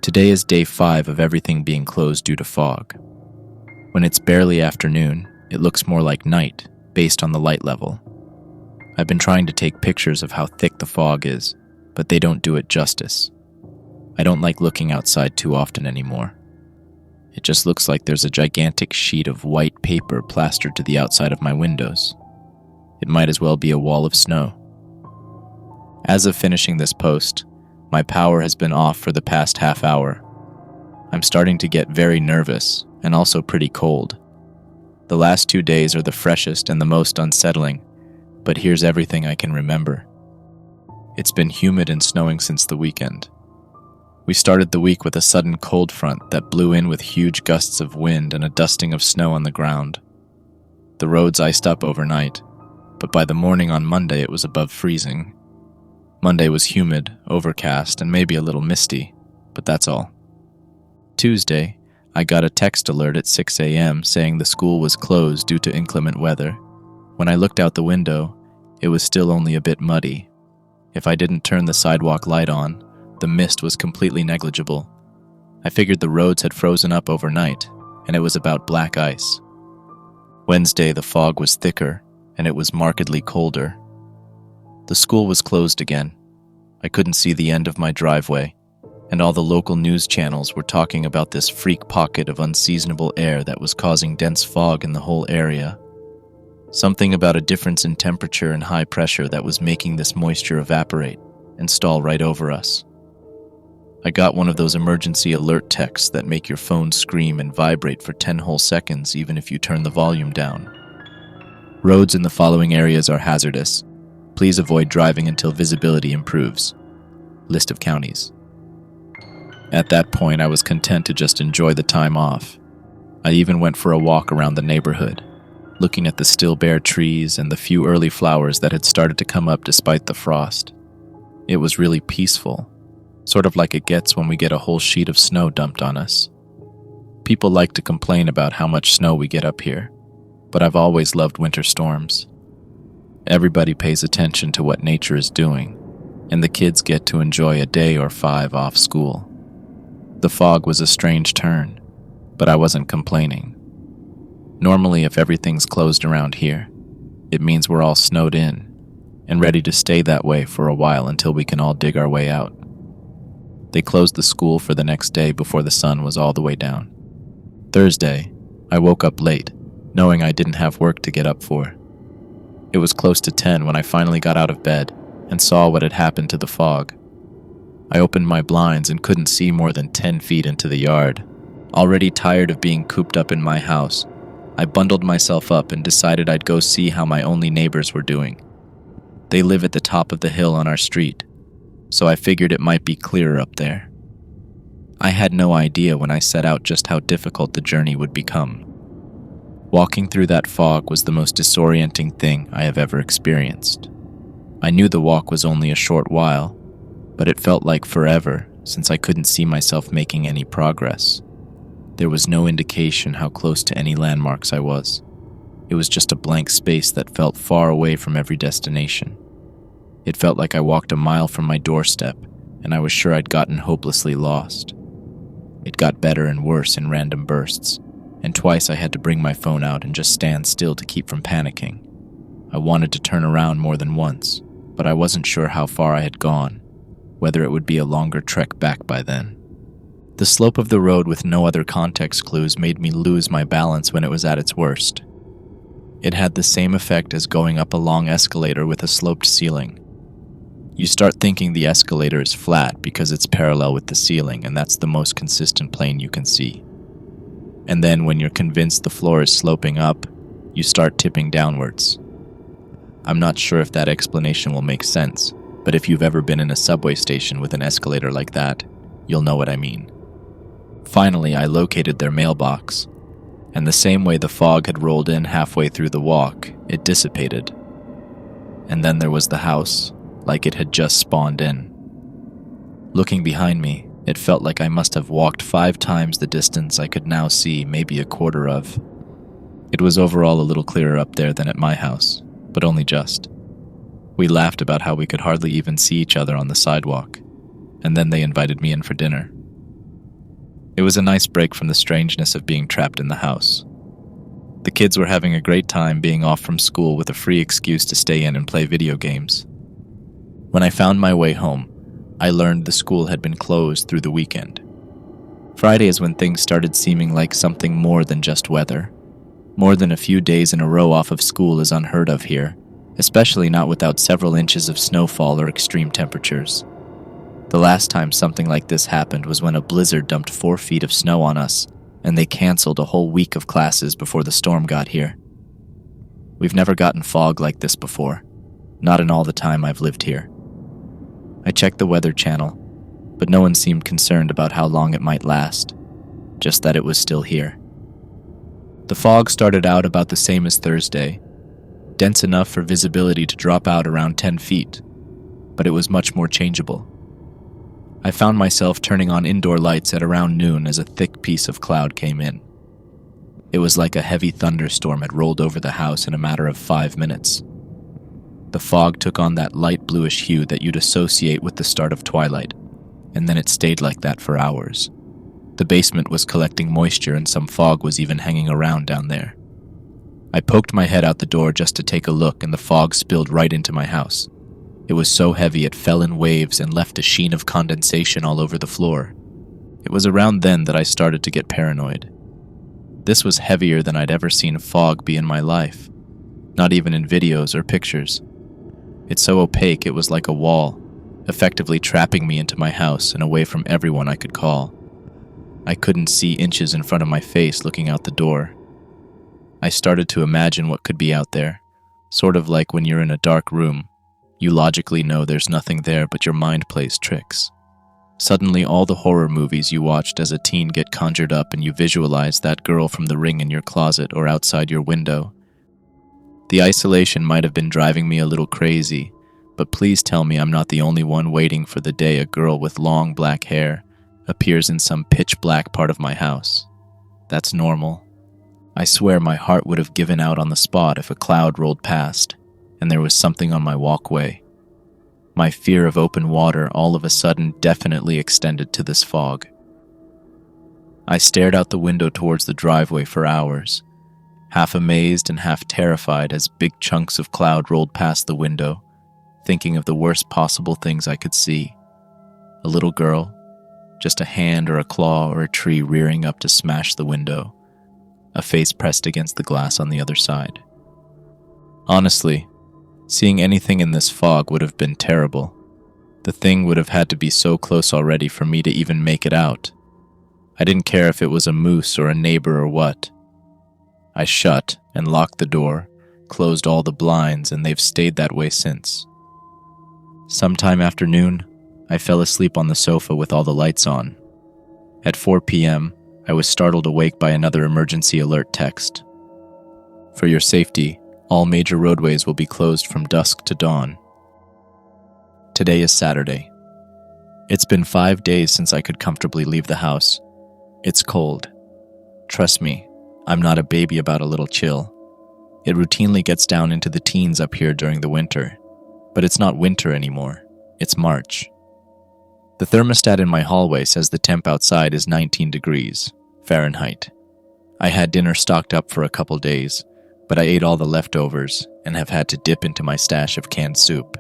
Today is day 5 of everything being closed due to fog. When it's barely afternoon, it looks more like night, based on the light level. I've been trying to take pictures of how thick the fog is, but they don't do it justice. I don't like looking outside too often anymore. It just looks like there's a gigantic sheet of white paper plastered to the outside of my windows. It might as well be a wall of snow. As of finishing this post, my power has been off for the past half hour. I'm starting to get very nervous and also pretty cold. The last 2 days are the freshest and the most unsettling, but here's everything I can remember. It's been humid and snowing since the weekend. We started the week with a sudden cold front that blew in with huge gusts of wind and a dusting of snow on the ground. The roads iced up overnight, but by the morning on Monday it was above freezing. Monday was humid, overcast, and maybe a little misty, but that's all. Tuesday, I got a text alert at 6 a.m. saying the school was closed due to inclement weather. When I looked out the window, it was still only a bit muddy. If I didn't turn the sidewalk light on, the mist was completely negligible. I figured the roads had frozen up overnight, and it was about black ice. Wednesday, the fog was thicker, and it was markedly colder. The school was closed again. I couldn't see the end of my driveway, and all the local news channels were talking about this freak pocket of unseasonable air that was causing dense fog in the whole area. Something about a difference in temperature and high pressure that was making this moisture evaporate and stall right over us. I got one of those emergency alert texts that make your phone scream and vibrate for 10 whole seconds even if you turn the volume down. Roads in the following areas are hazardous. Please avoid driving until visibility improves. List of counties. At that point, I was content to just enjoy the time off. I even went for a walk around the neighborhood, looking at the still bare trees and the few early flowers that had started to come up despite the frost. It was really peaceful, sort of like it gets when we get a whole sheet of snow dumped on us. People like to complain about how much snow we get up here, but I've always loved winter storms. Everybody pays attention to what nature is doing, and the kids get to enjoy a day or 5 off school. The fog was a strange turn, but I wasn't complaining. Normally, if everything's closed around here, it means we're all snowed in and ready to stay that way for a while until we can all dig our way out. They closed the school for the next day before the sun was all the way down. Thursday, I woke up late, knowing I didn't have work to get up for. It was close to 10 when I finally got out of bed and saw what had happened to the fog. I opened my blinds and couldn't see more than 10 feet into the yard. Already tired of being cooped up in my house, I bundled myself up and decided I'd go see how my only neighbors were doing. They live at the top of the hill on our street, so I figured it might be clearer up there. I had no idea when I set out just how difficult the journey would become. Walking through that fog was the most disorienting thing I have ever experienced. I knew the walk was only a short while, but it felt like forever since I couldn't see myself making any progress. There was no indication how close to any landmarks I was. It was just a blank space that felt far away from every destination. It felt like I walked a mile from my doorstep, and I was sure I'd gotten hopelessly lost. It got better and worse in random bursts, and twice I had to bring my phone out and just stand still to keep from panicking. I wanted to turn around more than once, but I wasn't sure how far I had gone, whether it would be a longer trek back by then. The slope of the road with no other context clues made me lose my balance when it was at its worst. It had the same effect as going up a long escalator with a sloped ceiling. You start thinking the escalator is flat because it's parallel with the ceiling, and that's the most consistent plane you can see. And then when you're convinced the floor is sloping up, you start tipping downwards. I'm not sure if that explanation will make sense, but if you've ever been in a subway station with an escalator like that, you'll know what I mean. Finally, I located their mailbox, and the same way the fog had rolled in halfway through the walk, it dissipated. And then there was the house, like it had just spawned in. Looking behind me, it felt like I must have walked 5 times the distance I could now see maybe a quarter of. It was overall a little clearer up there than at my house, but only just. We laughed about how we could hardly even see each other on the sidewalk, and then they invited me in for dinner. It was a nice break from the strangeness of being trapped in the house. The kids were having a great time being off from school with a free excuse to stay in and play video games. When I found my way home, I learned the school had been closed through the weekend. Friday is when things started seeming like something more than just weather. More than a few days in a row off of school is unheard of here, especially not without several inches of snowfall or extreme temperatures. The last time something like this happened was when a blizzard dumped 4 feet of snow on us, and they canceled a whole week of classes before the storm got here. We've never gotten fog like this before, not in all the time I've lived here. I checked the Weather Channel, but no one seemed concerned about how long it might last, just that it was still here. The fog started out about the same as Thursday, dense enough for visibility to drop out around 10 feet, but it was much more changeable. I found myself turning on indoor lights at around noon as a thick piece of cloud came in. It was like a heavy thunderstorm had rolled over the house in a matter of 5 minutes. The fog took on that light bluish hue that you'd associate with the start of twilight, and then it stayed like that for hours. The basement was collecting moisture and some fog was even hanging around down there. I poked my head out the door just to take a look, and the fog spilled right into my house. It was so heavy it fell in waves and left a sheen of condensation all over the floor. It was around then that I started to get paranoid. This was heavier than I'd ever seen fog be in my life, not even in videos or pictures. It's so opaque it was like a wall, effectively trapping me into my house and away from everyone I could call. I couldn't see inches in front of my face looking out the door. I started to imagine what could be out there, sort of like when you're in a dark room. You logically know there's nothing there, but your mind plays tricks. Suddenly, all the horror movies you watched as a teen get conjured up and you visualize that girl from The Ring in your closet or outside your window. The isolation might have been driving me a little crazy, but please tell me I'm not the only one waiting for the day a girl with long black hair appears in some pitch-black part of my house. That's normal. I swear my heart would have given out on the spot if a cloud rolled past and there was something on my walkway. My fear of open water all of a sudden definitely extended to this fog. I stared out the window towards the driveway for hours, half amazed and half terrified as big chunks of cloud rolled past the window, thinking of the worst possible things I could see. A little girl, just a hand or a claw or a tree rearing up to smash the window, a face pressed against the glass on the other side. Honestly, seeing anything in this fog would have been terrible. The thing would have had to be so close already for me to even make it out. I didn't care if it was a moose or a neighbor or what. I shut and locked the door, closed all the blinds, and they've stayed that way since. Sometime after noon, I fell asleep on the sofa with all the lights on. At 4 p.m., I was startled awake by another emergency alert text. For your safety, all major roadways will be closed from dusk to dawn. Today is Saturday. It's been 5 days since I could comfortably leave the house. It's cold. Trust me, I'm not a baby about a little chill. It routinely gets down into the teens up here during the winter. But it's not winter anymore. It's March. The thermostat in my hallway says the temp outside is 19 degrees Fahrenheit. I had dinner stocked up for a couple days, but I ate all the leftovers and have had to dip into my stash of canned soup.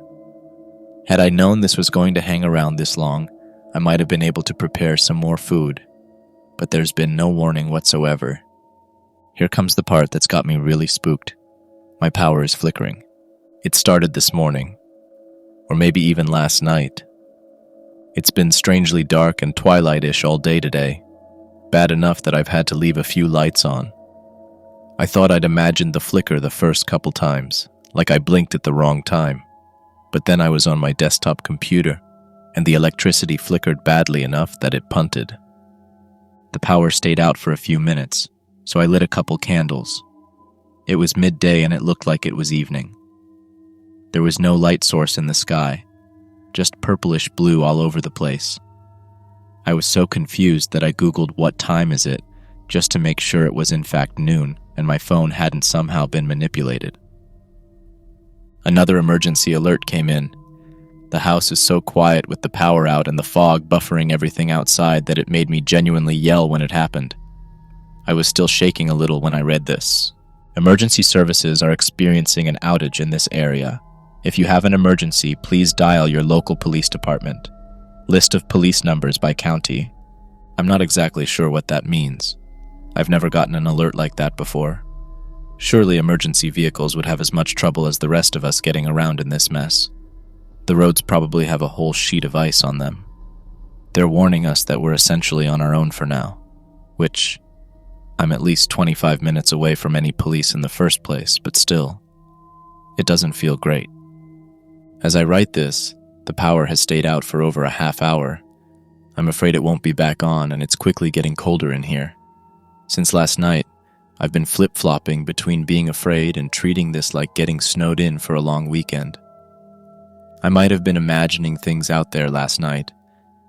Had I known this was going to hang around this long, I might have been able to prepare some more food, but there's been no warning whatsoever. Here comes the part that's got me really spooked. My power is flickering. It started this morning, or maybe even last night. It's been strangely dark and twilight-ish all day today, bad enough that I've had to leave a few lights on. I thought I'd imagined the flicker the first couple times, like I blinked at the wrong time. But then I was on my desktop computer, and the electricity flickered badly enough that it punted. The power stayed out for a few minutes, so I lit a couple candles. It was midday and it looked like it was evening. There was no light source in the sky, just purplish blue all over the place. I was so confused that I Googled "what time is it?" just to make sure it was in fact noon and my phone hadn't somehow been manipulated. Another emergency alert came in. The house is so quiet with the power out and the fog buffering everything outside that it made me genuinely yell when it happened. I was still shaking a little when I read this. Emergency services are experiencing an outage in this area. If you have an emergency, please dial your local police department. List of police numbers by county. I'm not exactly sure what that means. I've never gotten an alert like that before. Surely emergency vehicles would have as much trouble as the rest of us getting around in this mess. The roads probably have a whole sheet of ice on them. They're warning us that we're essentially on our own for now, which I'm at least 25 minutes away from any police in the first place, but still, it doesn't feel great. As I write this, the power has stayed out for over a half hour. I'm afraid it won't be back on, and it's quickly getting colder in here. Since last night, I've been flip-flopping between being afraid and treating this like getting snowed in for a long weekend. I might have been imagining things out there last night,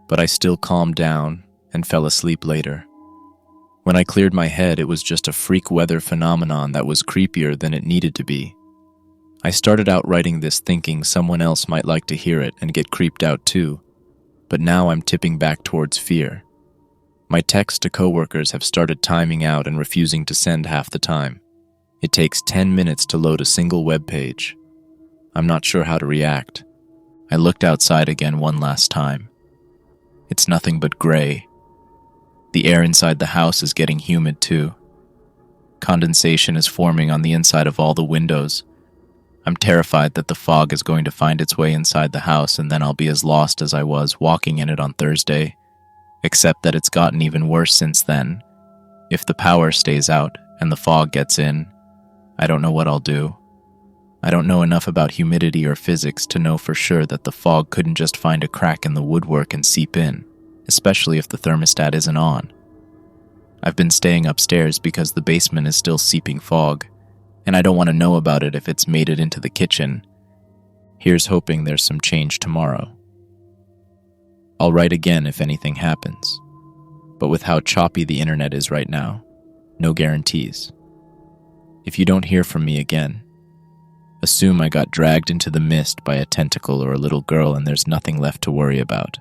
but I still calmed down and fell asleep later. When I cleared my head, it was just a freak weather phenomenon that was creepier than it needed to be. I started out writing this thinking someone else might like to hear it and get creeped out too, but now I'm tipping back towards fear. My texts to coworkers have started timing out and refusing to send half the time. It takes 10 minutes to load a single web page. I'm not sure how to react. I looked outside again one last time. It's nothing but gray. The air inside the house is getting humid too. Condensation is forming on the inside of all the windows. I'm terrified that the fog is going to find its way inside the house and then I'll be as lost as I was walking in it on Thursday, except that it's gotten even worse since then. If the power stays out and the fog gets in, I don't know what I'll do. I don't know enough about humidity or physics to know for sure that the fog couldn't just find a crack in the woodwork and seep in, especially if the thermostat isn't on. I've been staying upstairs because the basement is still seeping fog, and I don't want to know about it if it's made it into the kitchen. Here's hoping there's some change tomorrow. I'll write again if anything happens, but with how choppy the internet is right now, no guarantees. If you don't hear from me again, assume I got dragged into the mist by a tentacle or a little girl and there's nothing left to worry about.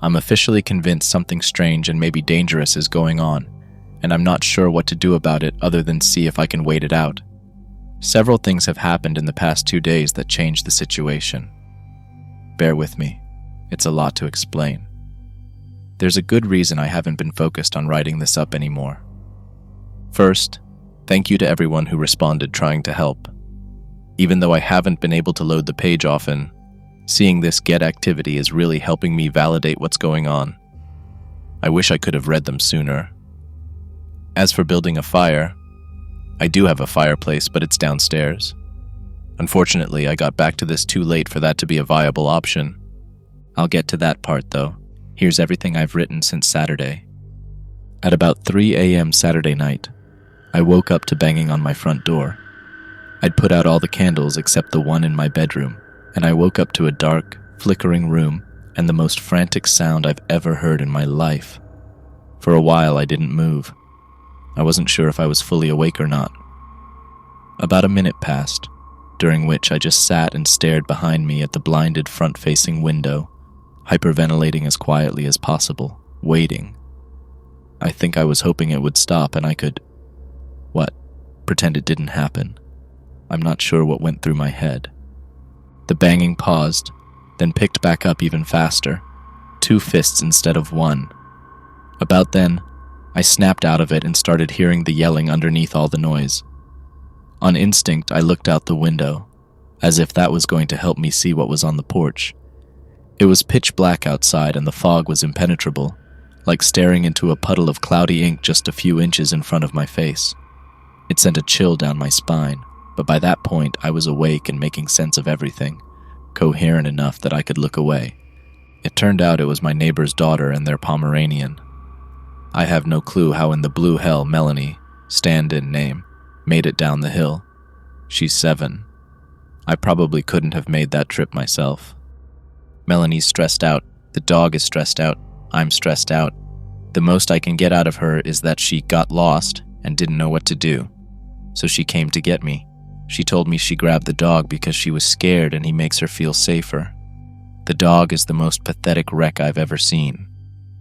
I'm officially convinced something strange and maybe dangerous is going on, and I'm not sure what to do about it other than see if I can wait it out. Several things have happened in the past 2 days that changed the situation. Bear with me. It's a lot to explain. There's a good reason I haven't been focused on writing this up anymore. First, thank you to everyone who responded trying to help. Even though I haven't been able to load the page often, seeing this get activity is really helping me validate what's going on. I wish I could have read them sooner. As for building a fire, I do have a fireplace, but it's downstairs. Unfortunately, I got back to this too late for that to be a viable option. I'll get to that part though. Here's everything I've written since Saturday. At about 3 a.m. Saturday night, I woke up to banging on my front door. I'd put out all the candles except the one in my bedroom, and I woke up to a dark, flickering room and the most frantic sound I've ever heard in my life. For a while, I didn't move. I wasn't sure if I was fully awake or not. About a minute passed, during which I just sat and stared behind me at the blinded front-facing window, hyperventilating as quietly as possible, waiting. I think I was hoping it would stop and I could... pretend it didn't happen. I'm not sure what went through my head. The banging paused, then picked back up even faster, 2 fists instead of 1. About then, I snapped out of it and started hearing the yelling underneath all the noise. On instinct, I looked out the window, as if that was going to help me see what was on the porch. It was pitch black outside and the fog was impenetrable, like staring into a puddle of cloudy ink just a few inches in front of my face. It sent a chill down my spine, but by that point I was awake and making sense of everything, coherent enough that I could look away. It turned out it was my neighbor's daughter and their Pomeranian. I have no clue how in the blue hell Melanie, stand-in name, made it down the hill. She's 7. I probably couldn't have made that trip myself. Melanie's stressed out, the dog is stressed out, I'm stressed out. The most I can get out of her is that she got lost and didn't know what to do. So she came to get me. She told me she grabbed the dog because she was scared and he makes her feel safer. The dog is the most pathetic wreck I've ever seen.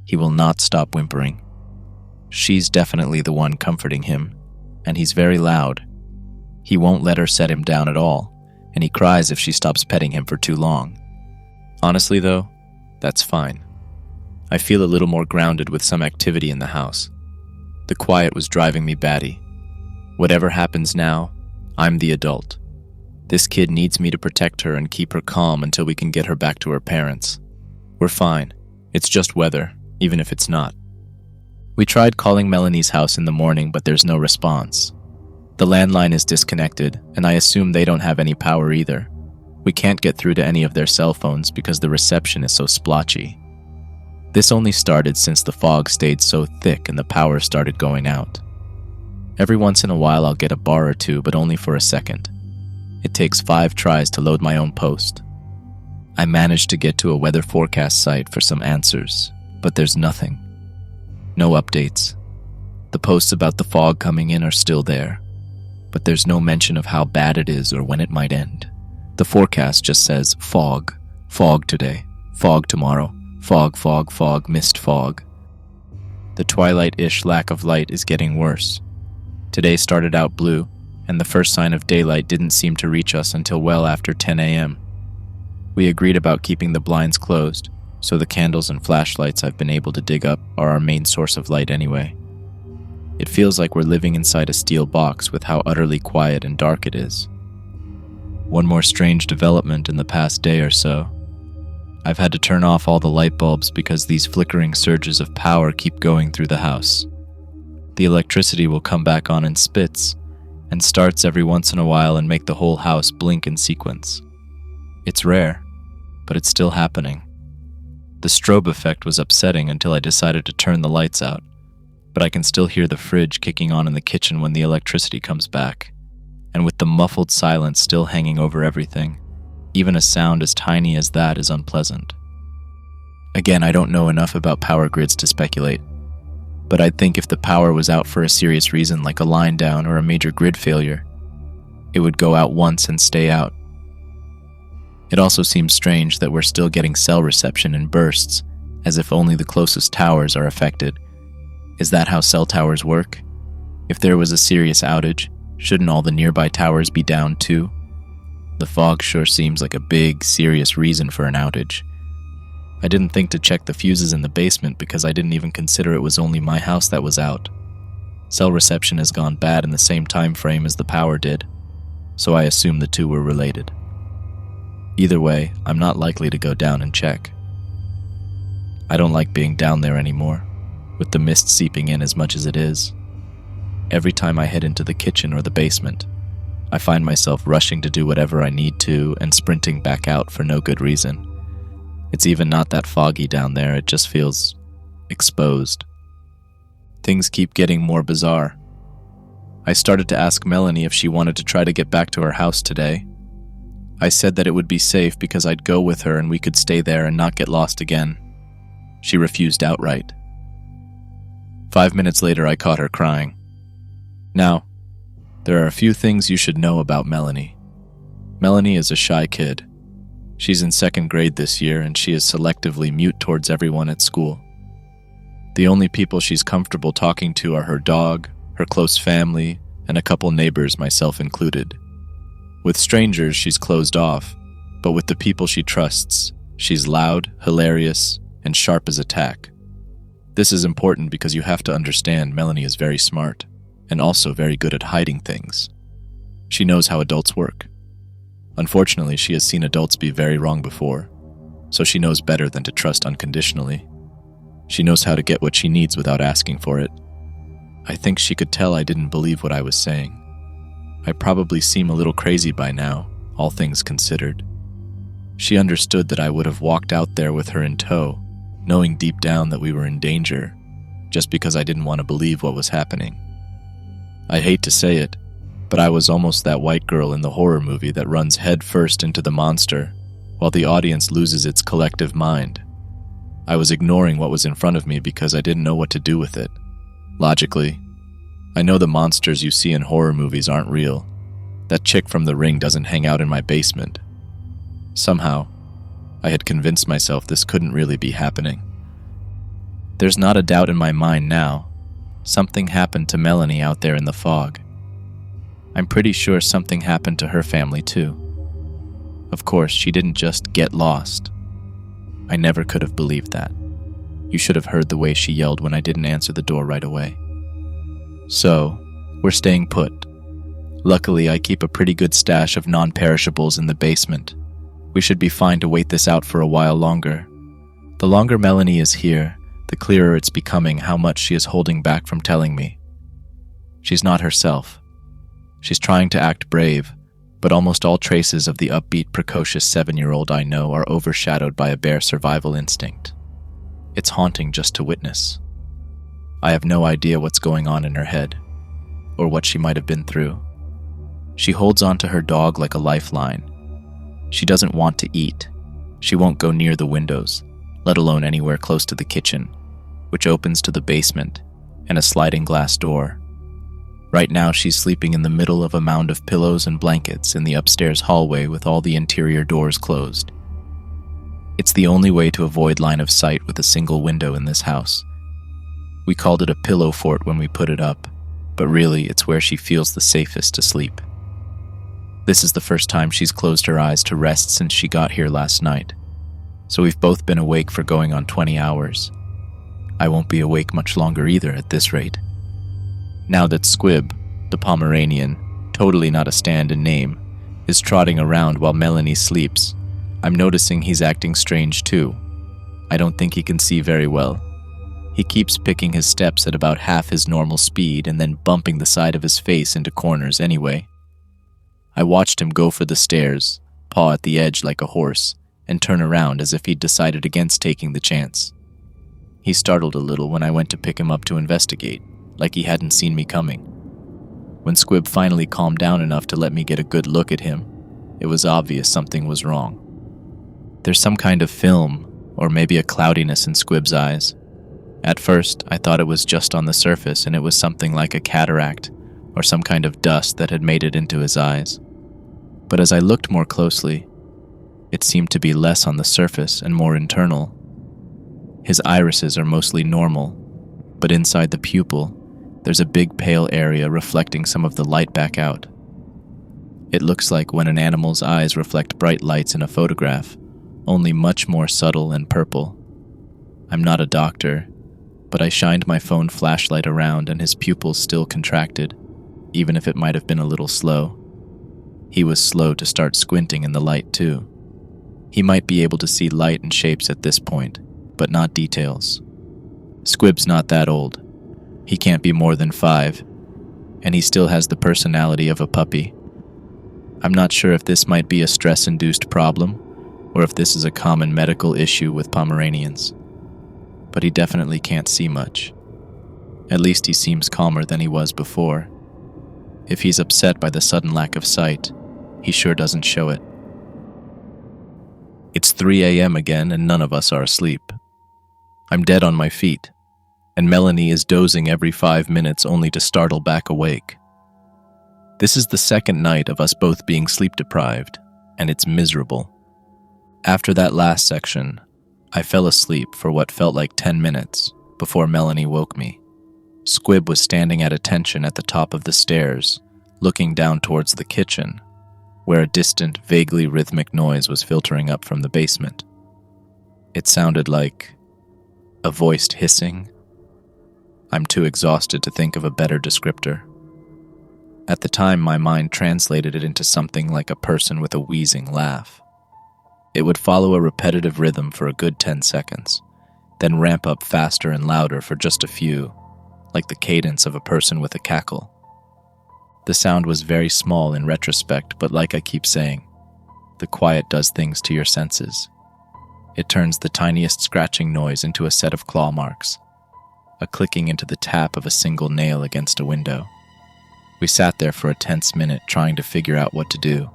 He will not stop whimpering. She's definitely the one comforting him, and he's very loud. He won't let her set him down at all, and he cries if she stops petting him for too long. Honestly though, that's fine. I feel a little more grounded with some activity in the house. The quiet was driving me batty. Whatever happens now, I'm the adult. This kid needs me to protect her and keep her calm until we can get her back to her parents. We're fine. It's just weather, even if it's not. We tried calling Melanie's house in the morning, but there's no response. The landline is disconnected, and I assume they don't have any power either. We can't get through to any of their cell phones because the reception is so splotchy. This only started since the fog stayed so thick and the power started going out. Every once in a while I'll get a bar or two, but only for a second. It takes 5 tries to load my own post. I managed to get to a weather forecast site for some answers, but there's nothing. No updates. The posts about the fog coming in are still there, but there's no mention of how bad it is or when it might end. The forecast just says fog, fog today, fog tomorrow, fog, fog, fog, mist fog. The twilight-ish lack of light is getting worse. Today started out blue, and the first sign of daylight didn't seem to reach us until well after 10 a.m. We agreed about keeping the blinds closed, so the candles and flashlights I've been able to dig up are our main source of light anyway. It feels like we're living inside a steel box with how utterly quiet and dark it is. One more strange development in the past day or so. I've had to turn off all the light bulbs because these flickering surges of power keep going through the house. The electricity will come back on in spits, and starts every once in a while and make the whole house blink in sequence. It's rare, but it's still happening. The strobe effect was upsetting until I decided to turn the lights out, but I can still hear the fridge kicking on in the kitchen when the electricity comes back. And with the muffled silence still hanging over everything, even a sound as tiny as that is unpleasant. Again, I don't know enough about power grids to speculate, but I'd think if the power was out for a serious reason like a line down or a major grid failure, it would go out once and stay out. It also seems strange that we're still getting cell reception in bursts, as if only the closest towers are affected. Is that how cell towers work? If there was a serious outage, shouldn't all the nearby towers be down too? The fog sure seems like a big, serious reason for an outage. I didn't think to check the fuses in the basement because I didn't even consider it was only my house that was out. Cell reception has gone bad in the same time frame as the power did, so I assume the two were related. Either way, I'm not likely to go down and check. I don't like being down there anymore, with the mist seeping in as much as it is. Every time I head into the kitchen or the basement, I find myself rushing to do whatever I need to and sprinting back out for no good reason. It's even not that foggy down there, it just feels exposed. Things keep getting more bizarre. I started to ask Melanie if she wanted to try to get back to her house today. I said that it would be safe because I'd go with her and we could stay there and not get lost again. She refused outright. 5 minutes later, I caught her crying. Now, there are a few things you should know about Melanie. Melanie is a shy kid. She's in 2nd grade this year and she is selectively mute towards everyone at school. The only people she's comfortable talking to are her dog, her close family, and a couple neighbors, myself included. With strangers, she's closed off, but with the people she trusts, she's loud, hilarious, and sharp as a tack. This is important because you have to understand Melanie is very smart, and also very good at hiding things. She knows how adults work. Unfortunately, she has seen adults be very wrong before, so she knows better than to trust unconditionally. She knows how to get what she needs without asking for it. I think she could tell I didn't believe what I was saying. I probably seem a little crazy by now, all things considered. She understood that I would have walked out there with her in tow, knowing deep down that we were in danger, just because I didn't want to believe what was happening. I hate to say it, but I was almost that white girl in the horror movie that runs head first into the monster, while the audience loses its collective mind. I was ignoring what was in front of me because I didn't know what to do with it. Logically, I know the monsters you see in horror movies aren't real. That chick from the ring doesn't hang out in my basement. Somehow, I had convinced myself this couldn't really be happening. There's not a doubt in my mind now. Something happened to Melanie out there in the fog. I'm pretty sure something happened to her family too. Of course, she didn't just get lost. I never could have believed that. You should have heard the way she yelled when I didn't answer the door right away. So, we're staying put. Luckily, I keep a pretty good stash of non-perishables in the basement. We should be fine to wait this out for a while longer. The longer Melanie is here, the clearer it's becoming how much she is holding back from telling me. She's not herself. She's trying to act brave, but almost all traces of the upbeat, precocious 7-year-old I know are overshadowed by a bare survival instinct. It's haunting just to witness. I have no idea what's going on in her head, or what she might have been through. She holds on to her dog like a lifeline. She doesn't want to eat. She won't go near the windows, let alone anywhere close to the kitchen, which opens to the basement and a sliding glass door. Right now, she's sleeping in the middle of a mound of pillows and blankets in the upstairs hallway with all the interior doors closed. It's the only way to avoid line of sight with a single window in this house. We called it a pillow fort when we put it up, but really it's where she feels the safest to sleep. This is the first time she's closed her eyes to rest since she got here last night, so we've both been awake for going on 20 hours. I won't be awake much longer either at this rate. Now that Squib, the Pomeranian, totally not a stand-in name, is trotting around while Melanie sleeps, I'm noticing he's acting strange too. I don't think he can see very well. He keeps picking his steps at about half his normal speed and then bumping the side of his face into corners anyway. I watched him go for the stairs, paw at the edge like a horse, and turn around as if he'd decided against taking the chance. He startled a little when I went to pick him up to investigate, like he hadn't seen me coming. When Squib finally calmed down enough to let me get a good look at him, it was obvious something was wrong. There's some kind of film, or maybe a cloudiness in Squib's eyes. At first, I thought it was just on the surface and it was something like a cataract, or some kind of dust that had made it into his eyes. But as I looked more closely, it seemed to be less on the surface and more internal. His irises are mostly normal, but inside the pupil, there's a big pale area reflecting some of the light back out. It looks like when an animal's eyes reflect bright lights in a photograph, only much more subtle and purple. I'm not a doctor, but I shined my phone flashlight around and his pupils still contracted, even if it might have been a little slow. He was slow to start squinting in the light too. He might be able to see light and shapes at this point, but not details. Squib's not that old. He can't be more than 5, and he still has the personality of a puppy. I'm not sure if this might be a stress-induced problem, or if this is a common medical issue with Pomeranians. But he definitely can't see much. At least he seems calmer than he was before. If he's upset by the sudden lack of sight, he sure doesn't show it. It's 3 a.m. again and none of us are asleep. I'm dead on my feet, and Melanie is dozing every 5 minutes only to startle back awake. This is the second night of us both being sleep-deprived, and it's miserable. After that last section, I fell asleep for what felt like 10 minutes before Melanie woke me. Squib was standing at attention at the top of the stairs, looking down towards the kitchen, where a distant, vaguely rhythmic noise was filtering up from the basement. It sounded like a voiced hissing. I'm too exhausted to think of a better descriptor. At the time, my mind translated it into something like a person with a wheezing laugh. It would follow a repetitive rhythm for a good 10 seconds, then ramp up faster and louder for just a few, like the cadence of a person with a cackle. The sound was very small in retrospect, but like I keep saying, the quiet does things to your senses. It turns the tiniest scratching noise into a set of claw marks, a clicking into the tap of a single nail against a window. We sat there for a tense minute trying to figure out what to do.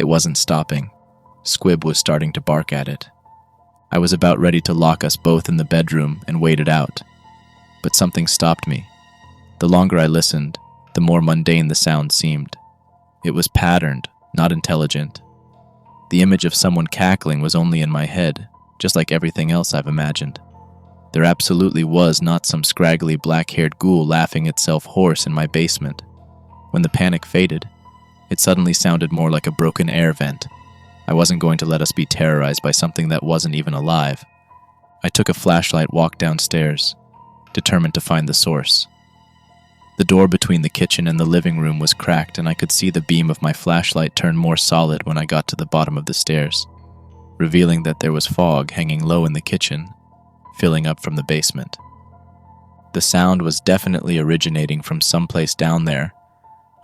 It wasn't stopping. Squib was starting to bark at it. I was about ready to lock us both in the bedroom and wait it out, but something stopped me. The longer I listened, the more mundane the sound seemed. It was patterned, not intelligent. The image of someone cackling was only in my head, just like everything else I've imagined. There absolutely was not some scraggly black-haired ghoul laughing itself hoarse in my basement. When the panic faded, it suddenly sounded more like a broken air vent. I wasn't going to let us be terrorized by something that wasn't even alive. I took a flashlight, walked downstairs, determined to find the source. The door between the kitchen and the living room was cracked, and I could see the beam of my flashlight turn more solid when I got to the bottom of the stairs, revealing that there was fog hanging low in the kitchen, filling up from the basement. The sound was definitely originating from someplace down there,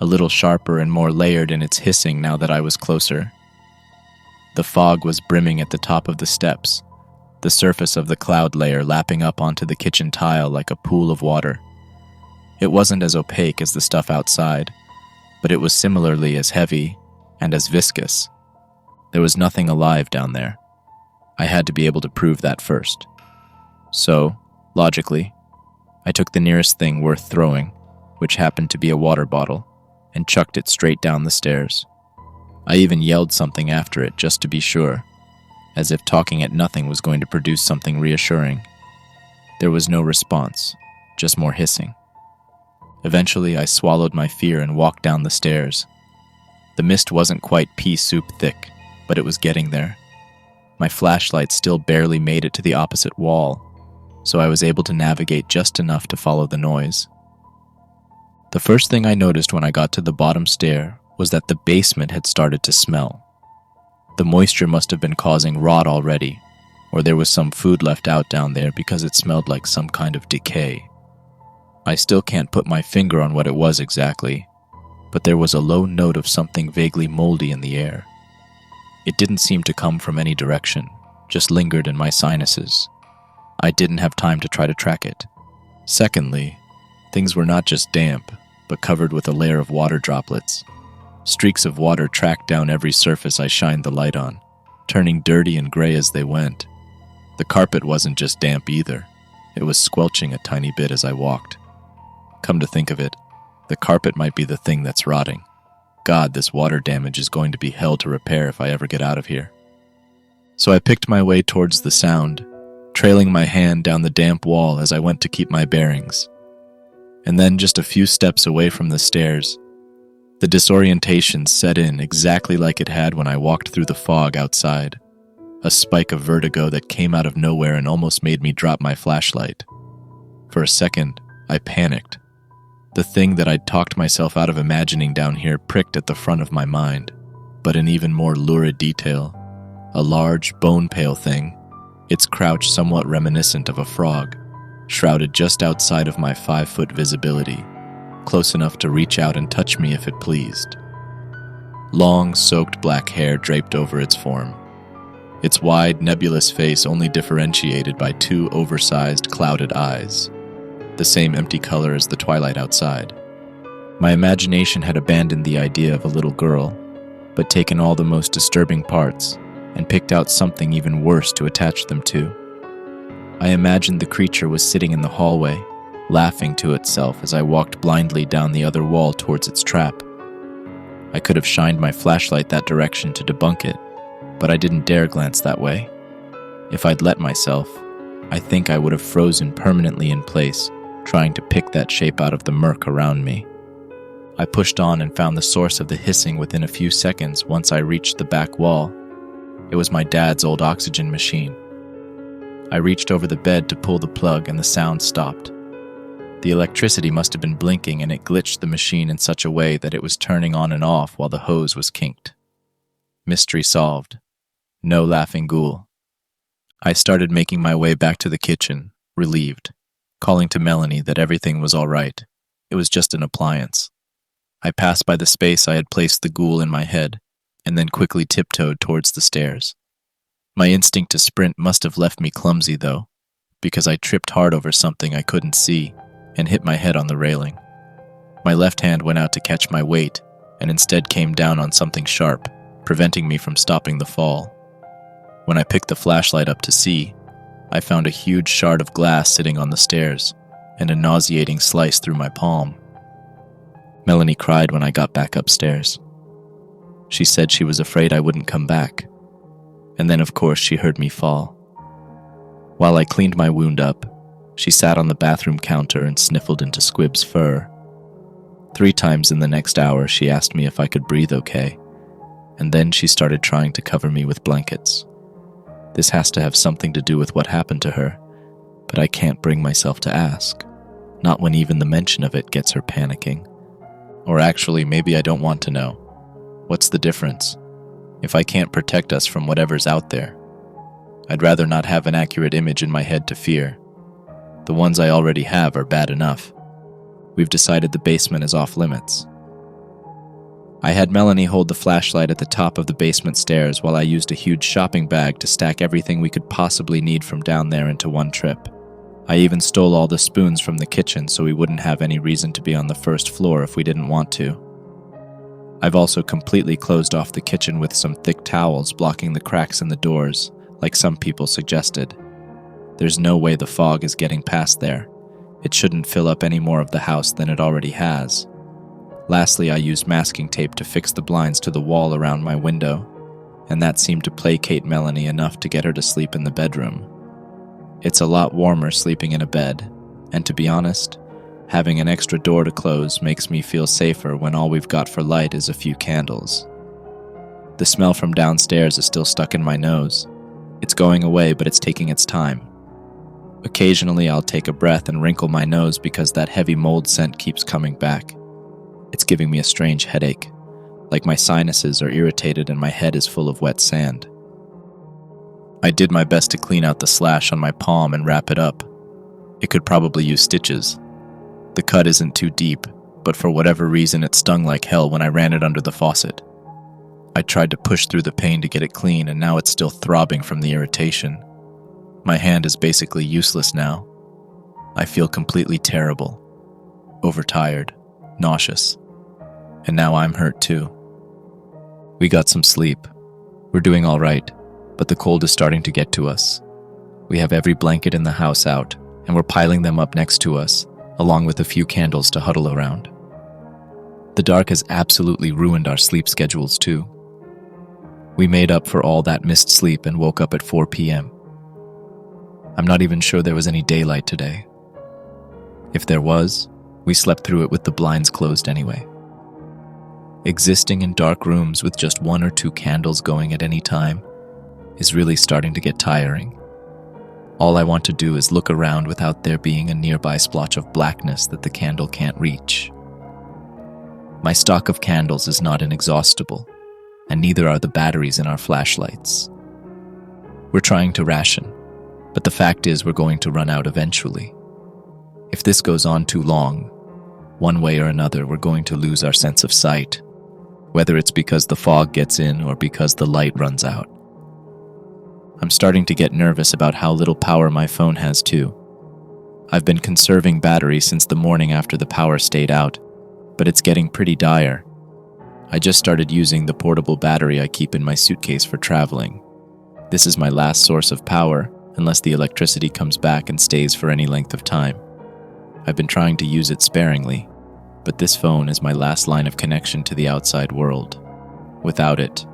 a little sharper and more layered in its hissing now that I was closer. The fog was brimming at the top of the steps, the surface of the cloud layer lapping up onto the kitchen tile like a pool of water. It wasn't as opaque as the stuff outside, but it was similarly as heavy and as viscous. There was nothing alive down there. I had to be able to prove that first. So, logically, I took the nearest thing worth throwing, which happened to be a water bottle, and chucked it straight down the stairs. I even yelled something after it just to be sure, as if talking at nothing was going to produce something reassuring. There was no response, just more hissing. Eventually, I swallowed my fear and walked down the stairs. The mist wasn't quite pea soup thick, but it was getting there. My flashlight still barely made it to the opposite wall, so I was able to navigate just enough to follow the noise. The first thing I noticed when I got to the bottom stair was that the basement had started to smell. The moisture must have been causing rot already, or there was some food left out down there because it smelled like some kind of decay. I still can't put my finger on what it was exactly, but there was a low note of something vaguely moldy in the air. It didn't seem to come from any direction, just lingered in my sinuses. I didn't have time to try to track it. Secondly, things were not just damp, but covered with a layer of water droplets. Streaks of water tracked down every surface I shined the light on, turning dirty and gray as they went. The carpet wasn't just damp either. It was squelching a tiny bit as I walked. Come to think of it, the carpet might be the thing that's rotting. God, this water damage is going to be hell to repair if I ever get out of here. So I picked my way towards the sound, trailing my hand down the damp wall as I went to keep my bearings. And then, just a few steps away from the stairs, the disorientation set in exactly like it had when I walked through the fog outside. A spike of vertigo that came out of nowhere and almost made me drop my flashlight. For a second, I panicked. The thing that I'd talked myself out of imagining down here pricked at the front of my mind, but in even more lurid detail. A large, bone-pale thing, its crouch somewhat reminiscent of a frog, shrouded just outside of my 5-foot visibility, close enough to reach out and touch me if it pleased. Long, soaked black hair draped over its form. Its wide, nebulous face only differentiated by 2 oversized, clouded eyes, the same empty color as the twilight outside. My imagination had abandoned the idea of a little girl, but taken all the most disturbing parts and picked out something even worse to attach them to. I imagined the creature was sitting in the hallway, laughing to itself as I walked blindly down the other wall towards its trap. I could have shined my flashlight that direction to debunk it, but I didn't dare glance that way. If I'd let myself, I think I would have frozen permanently in place, trying to pick that shape out of the murk around me. I pushed on and found the source of the hissing within a few seconds once I reached the back wall. It was my dad's old oxygen machine. I reached over the bed to pull the plug and the sound stopped. The electricity must have been blinking and it glitched the machine in such a way that it was turning on and off while the hose was kinked. Mystery solved. No laughing ghoul. I started making my way back to the kitchen, relieved, calling to Melanie that everything was all right. It was just an appliance. I passed by the space I had placed the ghoul in my head, and then quickly tiptoed towards the stairs. My instinct to sprint must have left me clumsy, though, because I tripped hard over something I couldn't see and hit my head on the railing. My left hand went out to catch my weight, and instead came down on something sharp, preventing me from stopping the fall. When I picked the flashlight up to see, I found a huge shard of glass sitting on the stairs, and a nauseating slice through my palm. Melanie cried when I got back upstairs. She said she was afraid I wouldn't come back. And then, of course, she heard me fall. While I cleaned my wound up, she sat on the bathroom counter and sniffled into Squib's fur. 3 times in the next hour, she asked me if I could breathe okay, and then she started trying to cover me with blankets. This has to have something to do with what happened to her, but I can't bring myself to ask. Not when even the mention of it gets her panicking. Or actually, maybe I don't want to know. What's the difference? If I can't protect us from whatever's out there, I'd rather not have an accurate image in my head to fear. The ones I already have are bad enough. We've decided the basement is off limits. I had Melanie hold the flashlight at the top of the basement stairs while I used a huge shopping bag to stack everything we could possibly need from down there into one trip. I even stole all the spoons from the kitchen so we wouldn't have any reason to be on the first floor if we didn't want to. I've also completely closed off the kitchen with some thick towels blocking the cracks in the doors, like some people suggested. There's no way the fog is getting past there. It shouldn't fill up any more of the house than it already has. Lastly, I used masking tape to fix the blinds to the wall around my window, and that seemed to placate Melanie enough to get her to sleep in the bedroom. It's a lot warmer sleeping in a bed, and to be honest, having an extra door to close makes me feel safer when all we've got for light is a few candles. The smell from downstairs is still stuck in my nose. It's going away, but it's taking its time. Occasionally, I'll take a breath and wrinkle my nose because that heavy mold scent keeps coming back. It's giving me a strange headache, like my sinuses are irritated and my head is full of wet sand. I did my best to clean out the slash on my palm and wrap it up. It could probably use stitches. The cut isn't too deep, but for whatever reason it stung like hell when I ran it under the faucet. I tried to push through the pain to get it clean, and now it's still throbbing from the irritation. My hand is basically useless now. I feel completely terrible, overtired, nauseous, and now I'm hurt too. We got some sleep. We're doing all right, but the cold is starting to get to us. We have every blanket in the house out, and we're piling them up next to us, along with a few candles to huddle around. The dark has absolutely ruined our sleep schedules too. We made up for all that missed sleep and woke up at 4 p.m. I'm not even sure there was any daylight today. If there was, we slept through it with the blinds closed anyway. Existing in dark rooms with just 1 or 2 candles going at any time is really starting to get tiring. All I want to do is look around without there being a nearby splotch of blackness that the candle can't reach. My stock of candles is not inexhaustible, and neither are the batteries in our flashlights. We're trying to ration, but the fact is we're going to run out eventually. If this goes on too long, one way or another we're going to lose our sense of sight, whether it's because the fog gets in or because the light runs out. I'm starting to get nervous about how little power my phone has too. I've been conserving battery since the morning after the power stayed out, but it's getting pretty dire. I just started using the portable battery I keep in my suitcase for traveling. This is my last source of power, unless the electricity comes back and stays for any length of time. I've been trying to use it sparingly, but this phone is my last line of connection to the outside world. Without it,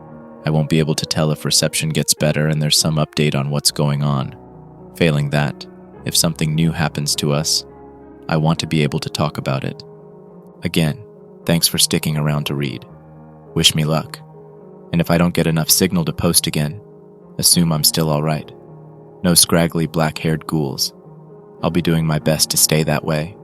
I won't be able to tell if reception gets better and there's some update on what's going on. Failing that, if something new happens to us, I want to be able to talk about it. Again, thanks for sticking around to read. Wish me luck. And if I don't get enough signal to post again, assume I'm still alright. No scraggly black-haired ghouls. I'll be doing my best to stay that way.